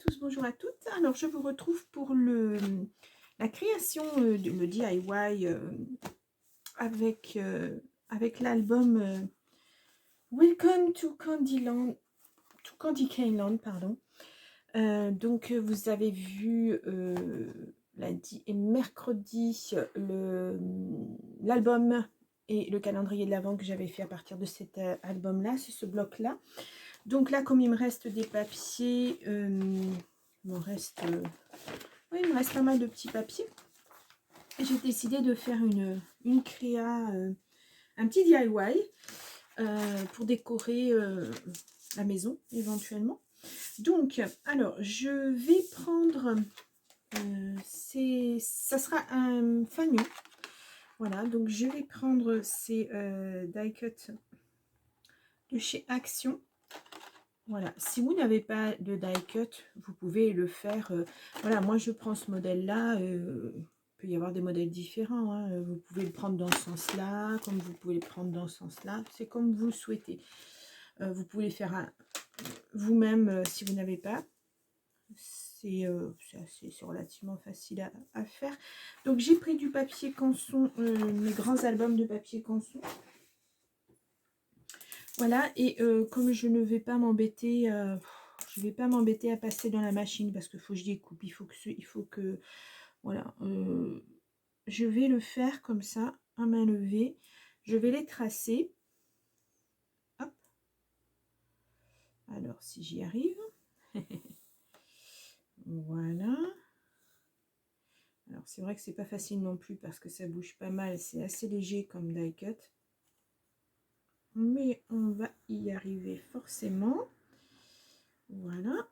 tous, bonjour à toutes. Alors, je vous retrouve pour la création, le DIY avec l'album Welcome to Candyland, to Candy Caneland, pardon. Donc, vous avez vu lundi et mercredi l'album et le calendrier de l'Avent que j'avais fait à partir de cet album-là, c'est ce bloc-là. Donc là, comme il me reste des papiers, il me reste pas mal de petits papiers. J'ai décidé de faire une créa, un petit DIY pour décorer la maison éventuellement. Donc, alors, je vais prendre, ça sera un fanion. Voilà, donc je vais prendre ces die cut de chez Action. Voilà, si vous n'avez pas de die cut, vous pouvez le faire. Voilà, moi je prends ce modèle-là. Il peut y avoir des modèles différents. Hein. Vous pouvez le prendre dans ce sens-là, comme vous pouvez le prendre dans ce sens-là. C'est comme vous le souhaitez. Vous pouvez le faire vous-même si vous n'avez pas. C'est relativement facile à faire. Donc j'ai pris du papier canson, mes grands albums de papier canson. Voilà, et comme je ne vais pas m'embêter, je vais pas m'embêter à passer dans la machine parce qu'il faut que je découpe, il faut que voilà, je vais le faire comme ça, à main levée. Je vais les tracer. Hop. Alors, si j'y arrive. Voilà. Alors, c'est vrai que c'est pas facile non plus parce que ça bouge pas mal. C'est assez léger comme die cut. Mais on va y arriver forcément. Voilà.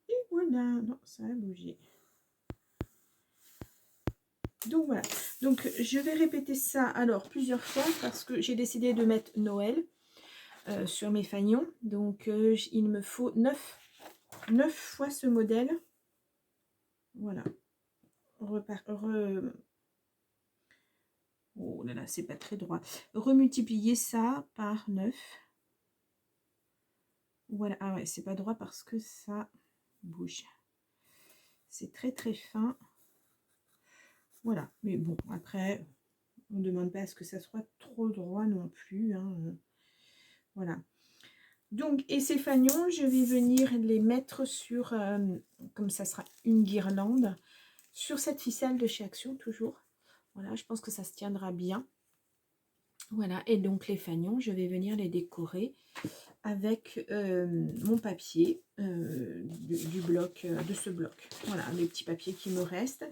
Et voilà. Non, ça a bougé. Donc voilà. Donc je vais répéter ça alors plusieurs fois parce que j'ai décidé de mettre Noël sur mes fanions. Donc il me faut 9 fois ce modèle. Voilà. Oh là là, c'est pas très droit. Remultiplier ça par 9. Voilà. Ah ouais, c'est pas droit parce que ça bouge. C'est très très fin. Voilà. Mais bon, après, on ne demande pas à ce que ça soit trop droit non plus. Hein. Voilà. Donc, et ces fanions, je vais venir les mettre sur, comme ça sera une guirlande, sur cette ficelle de chez Action, toujours. Voilà, je pense que ça se tiendra bien. Voilà, et donc les fanions, je vais venir les décorer avec mon papier du bloc, de ce bloc. Voilà, les petits papiers qui me restent.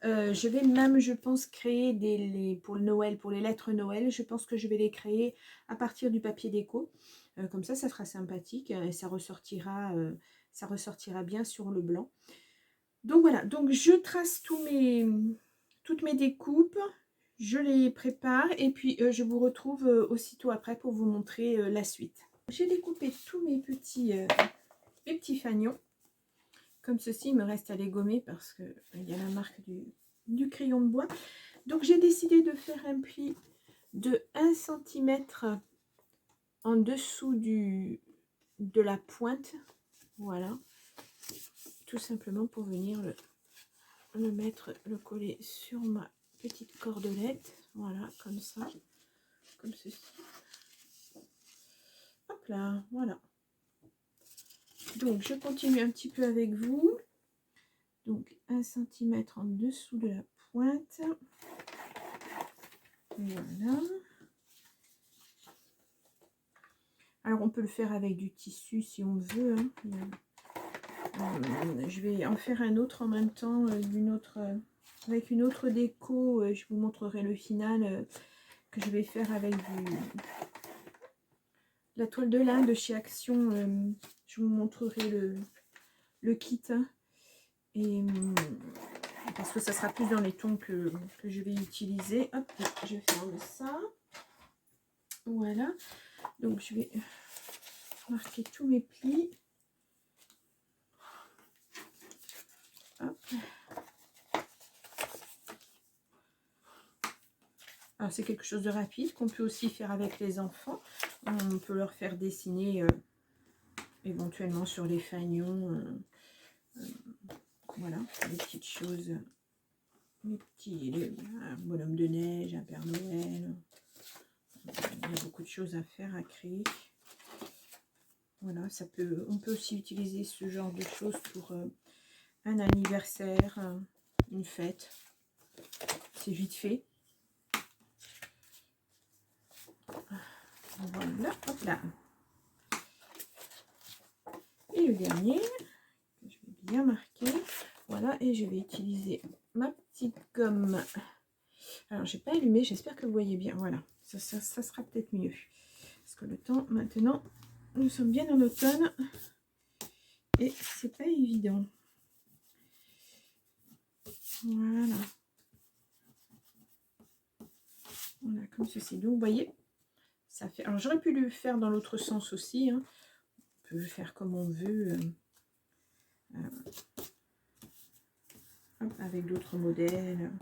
Je vais même, je pense, créer pour le Noël, pour les lettres Noël, je pense que je vais les créer à partir du papier déco. Comme ça sera sympathique et ça ressortira bien sur le blanc. Donc voilà, donc je trace toutes mes découpes, je les prépare et puis je vous retrouve aussitôt après pour vous montrer la suite. J'ai découpé tous mes petits fanions. Comme ceci, il me reste à les gommer parce qu'il y a la marque du crayon de bois. Donc j'ai décidé de faire un pli de 1 cm en dessous de la pointe. Voilà. Tout simplement pour venir le coller sur ma petite cordelette. Voilà, comme ça. Comme ceci. Hop là, voilà. Donc je continue un petit peu avec vous. Donc 1 cm en dessous de la pointe. Voilà. Alors on peut le faire avec du tissu si on veut. Hein. Je vais en faire un autre en même temps, avec une autre déco. Je vous montrerai le final que je vais faire avec la toile de lin de chez Action. Je vous montrerai le kit. Hein. Et parce que ça sera plus dans les tons que je vais utiliser. Hop, je ferme ça. Voilà. Donc je vais marquer tous mes plis. Hop. Alors c'est quelque chose de rapide qu'on peut aussi faire avec les enfants. On peut leur faire dessiner éventuellement sur les fanions. Voilà, les petites choses. Un bonhomme de neige, un Père Noël. Il y a beaucoup de choses à faire, à créer. Voilà, on peut aussi utiliser ce genre de choses pour un anniversaire, une fête. C'est vite fait. Voilà, hop là. Et le dernier, que je vais bien marquer. Voilà, et je vais utiliser ma petite gomme. Alors, j'ai pas allumé, j'espère que vous voyez bien. Voilà, ça sera peut-être mieux. Parce que le temps, maintenant, nous sommes bien en automne. Et c'est pas évident. Voilà. Voilà, comme ceci. Donc, vous voyez, ça fait... Alors, j'aurais pu le faire dans l'autre sens aussi. Hein. On peut le faire comme on veut. Hop, avec d'autres modèles.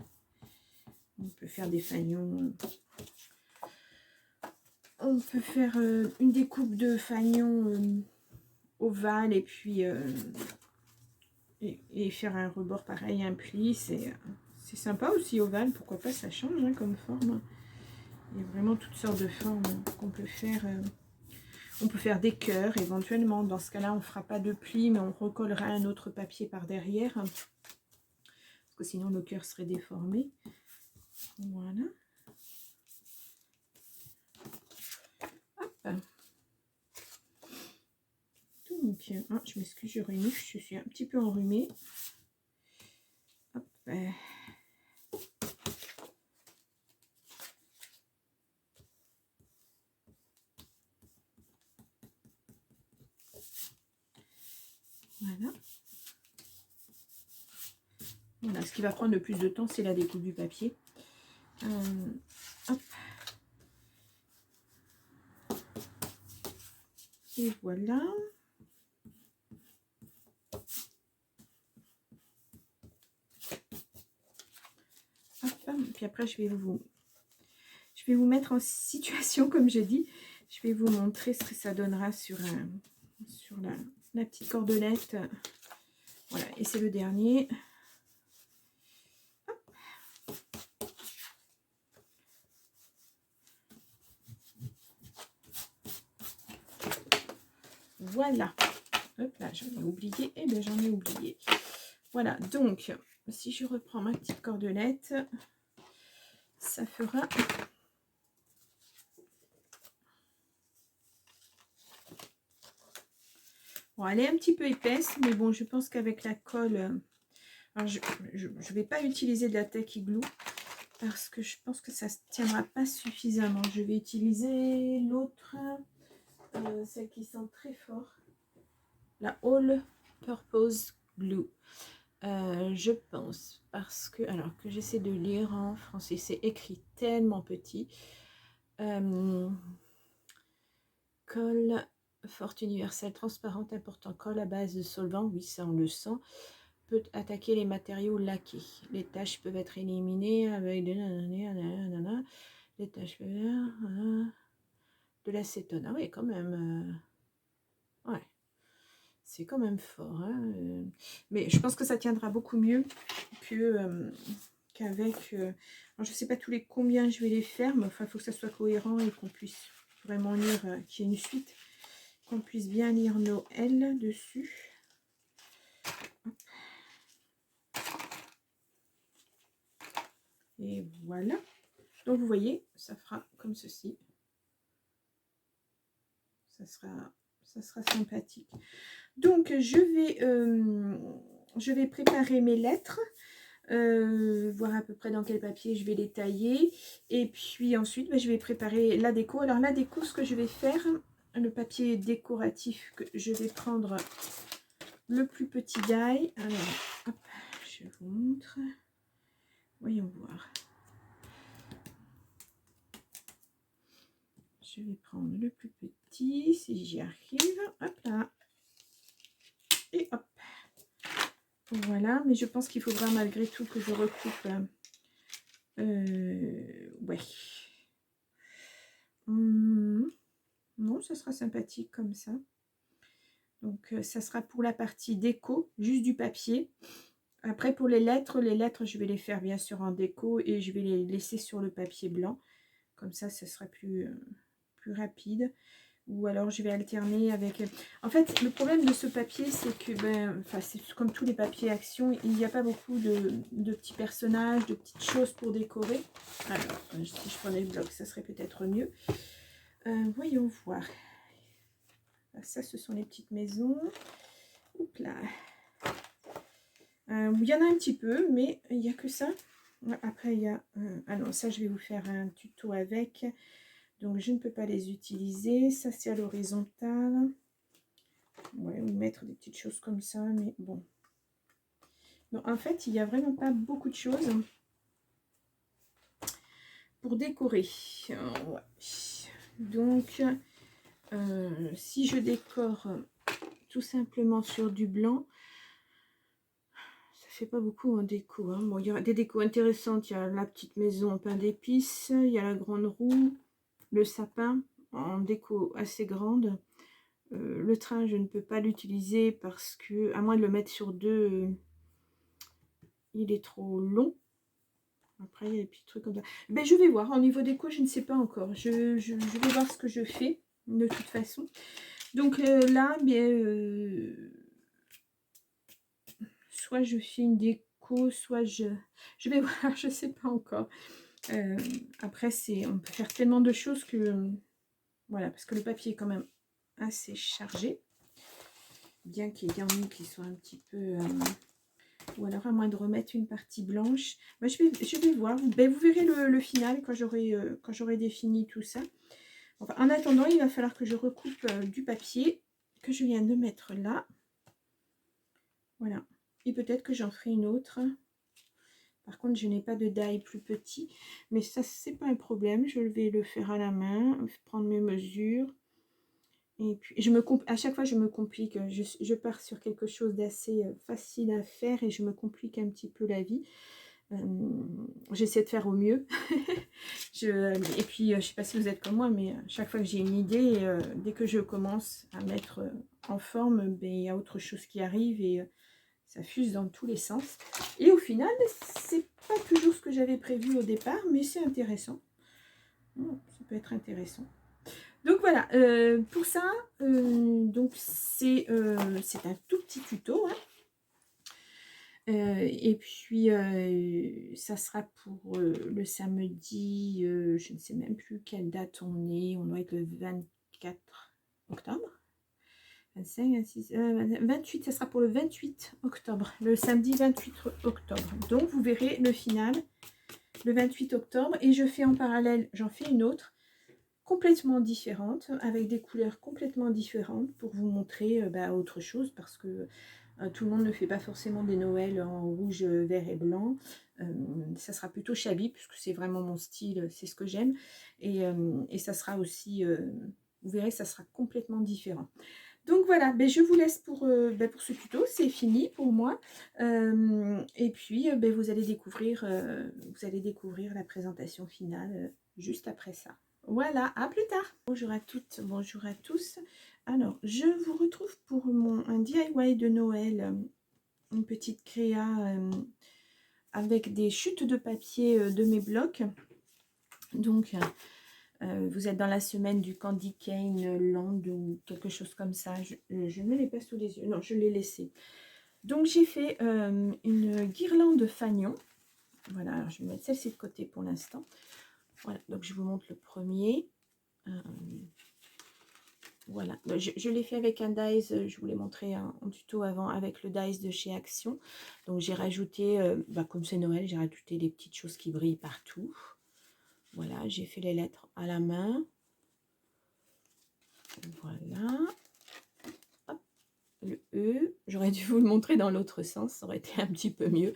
On peut faire des fanions. On peut faire une découpe de fanions ovale et puis et faire un rebord pareil, un pli. C'est sympa aussi ovale. Pourquoi pas, ça change hein, comme forme. Il y a vraiment toutes sortes de formes qu'on peut faire. On peut faire des cœurs éventuellement. Dans ce cas-là, on ne fera pas de pli, mais on recollera un autre papier par derrière. Parce que sinon, le cœur serait déformé. Voilà. Hop. Donc, je m'excuse, je renifle. Je suis un petit peu enrhumée. Hop. Voilà. Voilà, ce qui va prendre le plus de temps, c'est la découpe du papier. Hop. Et voilà. Hop. Puis après, je vais vous mettre en situation, comme j'ai dit. Je vais vous montrer ce que ça donnera sur la petite cordelette. Voilà, et c'est le dernier. Voilà. Hop là, j'en ai oublié. Eh bien, j'en ai oublié. Voilà, donc, si je reprends ma petite cordelette, ça fera... Bon, elle est un petit peu épaisse, mais bon, je pense qu'avec la colle... Alors, je ne vais pas utiliser de la Tacky Glue parce que je pense que ça ne tiendra pas suffisamment. Je vais utiliser l'autre, celle qui sent très fort, la All Purpose Glue. Je pense, parce que, alors que j'essaie de lire en français, c'est écrit tellement petit. Colle forte universelle, transparente, important, colle à base de solvant, oui, ça on le sent. Peut attaquer les matériaux laqués. Les taches peuvent être éliminées avec les taches de l'acétone. Ah oui, quand même. Ouais, c'est quand même fort. Hein, mais je pense que ça tiendra beaucoup mieux que qu'avec... alors, je ne sais pas tous les combien je vais les faire, mais enfin, il faut que ça soit cohérent et qu'on puisse vraiment lire, qu'il y ait une suite, qu'on puisse bien lire nos L dessus. Et voilà. Donc, vous voyez, ça fera comme ceci. Ça sera sympathique. Donc, je vais préparer mes lettres. Voir à peu près dans quel papier je vais les tailler. Et puis ensuite, je vais préparer la déco. Alors, la déco, ce que je vais faire, le papier décoratif, que je vais prendre le plus petit die. Alors, hop, je vous montre. Voyons voir. Je vais prendre le plus petit, si j'y arrive. Hop là. Et hop. Voilà, mais je pense qu'il faudra malgré tout que je recoupe. Ouais. Non, ça sera sympathique comme ça. Donc ça sera pour la partie déco, juste du papier. Après pour les lettres je vais les faire bien sûr en déco et je vais les laisser sur le papier blanc. Comme ça sera plus rapide. Ou alors je vais alterner avec... En fait, le problème de ce papier, c'est que, c'est comme tous les papiers action, il n'y a pas beaucoup de petits personnages, de petites choses pour décorer. Alors, si je prenais le bloc, ça serait peut-être mieux. Voyons voir. Ça, ce sont les petites maisons. Oups là. Il y en a un petit peu, mais il n'y a que ça. Après, il y a... ah non, ça, je vais vous faire un tuto avec... Donc, je ne peux pas les utiliser. Ça, c'est à l'horizontale. Ouais, ou mettre des petites choses comme ça, mais bon. Donc, en fait, il n'y a vraiment pas beaucoup de choses pour décorer. Ouais. Donc, si je décore tout simplement sur du blanc, ça fait pas beaucoup en déco. Hein. Bon, il y aura des décos intéressantes. Il y a la petite maison en pain d'épices. Il y a la grande roue. Le sapin en déco assez grande. Le train, je ne peux pas l'utiliser parce que, à moins de le mettre sur deux, il est trop long. Après, il y a des petits trucs comme ça. Ben, je vais voir. Au niveau déco, je ne sais pas encore. Je vais voir ce que je fais, de toute façon. Donc là, soit je fais une déco, soit je vais voir. Je ne sais pas encore. Après, on peut faire tellement de choses que... voilà, parce que le papier est quand même assez chargé. Bien qu'il y en ait qui soient un petit peu... ou alors à moins de remettre une partie blanche. Ben, je vais voir. Ben, vous verrez le final quand j'aurai défini tout ça. Enfin, en attendant, il va falloir que je recoupe du papier que je viens de mettre là. Voilà. Et peut-être que j'en ferai une autre. Par contre, je n'ai pas de die plus petit. Mais ça, c'est pas un problème. Je vais le faire à la main. Prendre mes mesures. Et puis, à chaque fois, je me complique. Je pars sur quelque chose d'assez facile à faire et je me complique un petit peu la vie. J'essaie de faire au mieux. Et puis, je ne sais pas si vous êtes comme moi, mais chaque fois que j'ai une idée, dès que je commence à mettre en forme, ben, il y a autre chose qui arrive et ça fuse dans tous les sens. Et au final, c'est pas toujours ce que j'avais prévu au départ, mais c'est intéressant. Ça peut être intéressant. Donc voilà, pour ça, donc c'est un tout petit tuto. Hein. Et puis, ça sera pour le samedi, je ne sais même plus quelle date on est. On doit être le 24 octobre. 25, 26, 28, ça sera pour le 28 octobre. Le samedi 28 octobre. Donc, vous verrez le final le 28 octobre. Et je fais en parallèle, j'en fais une autre complètement différente, avec des couleurs complètement différentes pour vous montrer autre chose parce que tout le monde ne fait pas forcément des Noëls en rouge, vert et blanc. Ça sera plutôt shabby puisque c'est vraiment mon style, c'est ce que j'aime. Et ça sera aussi, vous verrez, ça sera complètement différent. Donc voilà, je vous laisse pour ce tuto, c'est fini pour moi. Et puis vous allez découvrir la présentation finale juste après ça. Voilà, à plus tard. Bonjour à toutes, bonjour à tous. Alors, je vous retrouve pour un DIY de Noël, une petite créa avec des chutes de papier de mes blocs. Donc, vous êtes dans la semaine du Candy Cane Land ou quelque chose comme ça. Je ne l'ai pas sous les yeux, non, je l'ai laissé. Donc, j'ai fait une guirlande fanion. Voilà, alors je vais mettre celle-ci de côté pour l'instant. Voilà, donc je vous montre le premier. Voilà, je l'ai fait avec un dies, je vous l'ai montré en tuto avant, avec le dies de chez Action. Donc j'ai rajouté, comme c'est Noël, j'ai rajouté des petites choses qui brillent partout. Voilà, j'ai fait les lettres à la main. Voilà. Hop, le E, j'aurais dû vous le montrer dans l'autre sens, ça aurait été un petit peu mieux,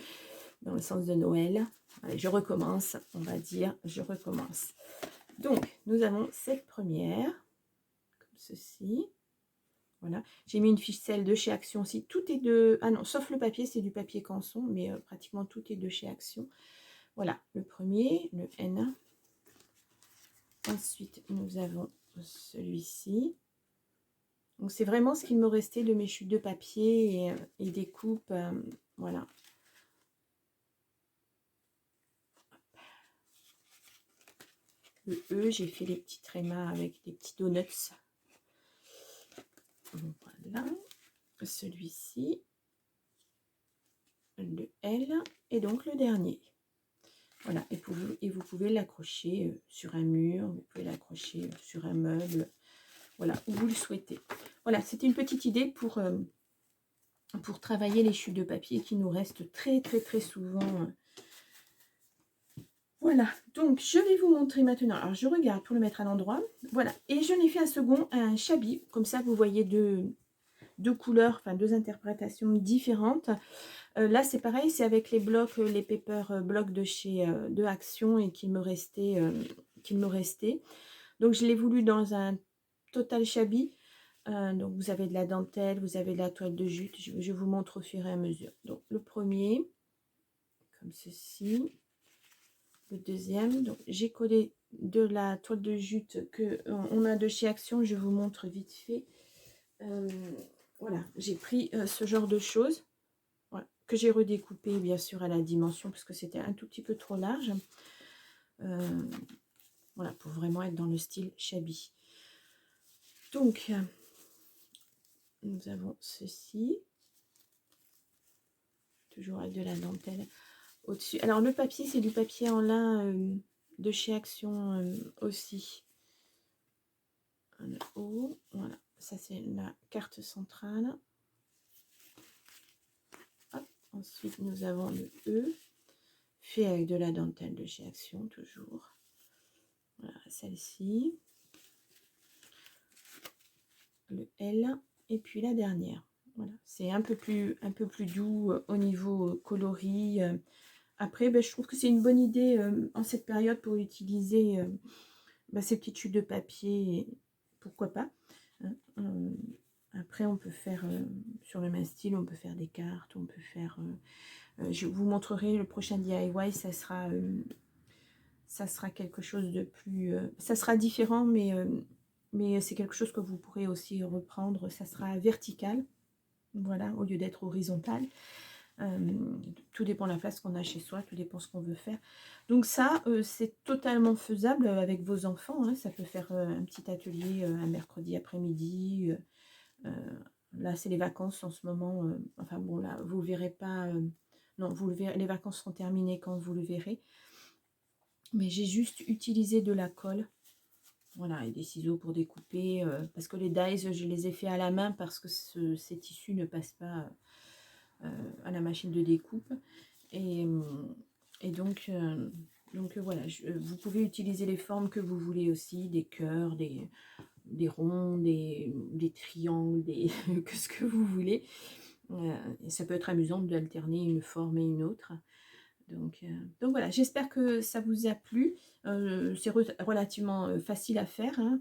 dans le sens de Noël. Allez, je recommence, on va dire, je recommence. Donc, nous avons cette première, comme ceci. Voilà, j'ai mis une ficelle de chez Action aussi. Tout est de... Ah non, sauf le papier, c'est du papier canson, mais pratiquement tout est de chez Action. Voilà, le premier, le N. Ensuite, nous avons celui-ci. Donc c'est vraiment ce qu'il me restait de mes chutes de papier et des coupes. Voilà. Le E, j'ai fait les petits trémas avec des petits donuts. Voilà. Celui-ci. Le L. Et donc le dernier. Voilà. Et vous pouvez l'accrocher sur un mur. Vous pouvez l'accrocher sur un meuble. Voilà, où vous le souhaitez. Voilà, c'était une petite idée pour travailler les chutes de papier qui nous restent très très très souvent. Voilà, donc je vais vous montrer maintenant. Alors je regarde pour le mettre à l'endroit. Voilà, et je n'ai fait un second, un shabby. Comme ça, vous voyez deux couleurs, enfin deux interprétations différentes. Là, c'est pareil, c'est avec les blocs, les paper blocs de chez de Action et qu'il me restait. Donc je l'ai voulu dans un total shabby. Donc vous avez de la dentelle, vous avez de la toile de jute. Je vous montre au fur et à mesure. Donc le premier, comme ceci. Le deuxième, donc j'ai collé de la toile de jute que on a de chez Action. Je vous montre vite fait. Voilà, j'ai pris ce genre de choses, voilà, que j'ai redécoupé bien sûr à la dimension parce que c'était un tout petit peu trop large. Voilà, pour vraiment être dans le style shabby. Donc nous avons ceci, toujours avec de la dentelle au-dessus. Alors le papier, c'est du papier en lin de chez Action aussi. Le haut, voilà, ça c'est la carte centrale. Hop. Ensuite nous avons le E, fait avec de la dentelle de chez Action toujours. Voilà, celle-ci. Le L et puis la dernière. Voilà, c'est un peu plus doux au niveau coloris. Après, ben, je trouve que c'est une bonne idée en cette période pour utiliser ces petites chutes de papier. Pourquoi pas, hein. Après, on peut faire sur le même style, on peut faire des cartes, on peut faire. Je vous montrerai le prochain DIY, ça sera quelque chose de plus. Ça sera différent, mais c'est quelque chose que vous pourrez aussi reprendre. Ça sera vertical, voilà, au lieu d'être horizontal. Tout dépend de la place qu'on a chez soi, tout dépend ce qu'on veut faire. Donc ça, c'est totalement faisable avec vos enfants, hein. Ça peut faire un petit atelier un mercredi après-midi. Là, c'est les vacances en ce moment. Enfin bon, là, vous ne verrez pas. Non, vous le verrez, les vacances seront terminées quand vous le verrez. Mais j'ai juste utilisé de la colle. Voilà, et des ciseaux pour découper. Parce que les dies, je les ai fait à la main parce que ces tissus ne passent pas à la machine de découpe. Et donc voilà, vous pouvez utiliser les formes que vous voulez aussi, des cœurs, des ronds, des triangles, que ce que vous voulez. Et ça peut être amusant d'alterner une forme et une autre. Donc voilà, j'espère que ça vous a plu. C'est relativement facile à faire, hein.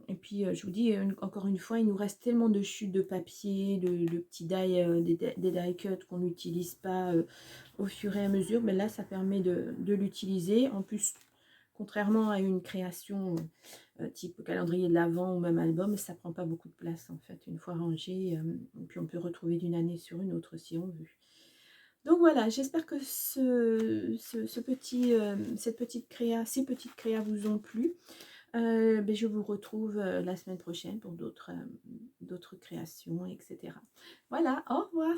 Et puis je vous dis encore une fois, il nous reste tellement de chutes de papier, de petits die, des die cuts qu'on n'utilise pas au fur et à mesure. Mais là, ça permet de l'utiliser. En plus, contrairement à une création type calendrier de l'Avent ou même album, ça prend pas beaucoup de place en fait, une fois rangé. Et puis on peut retrouver d'une année sur une autre si on veut. Donc voilà, j'espère que ces petites créas vous ont plu. Je vous retrouve la semaine prochaine pour d'autres créations, etc. Voilà, au revoir.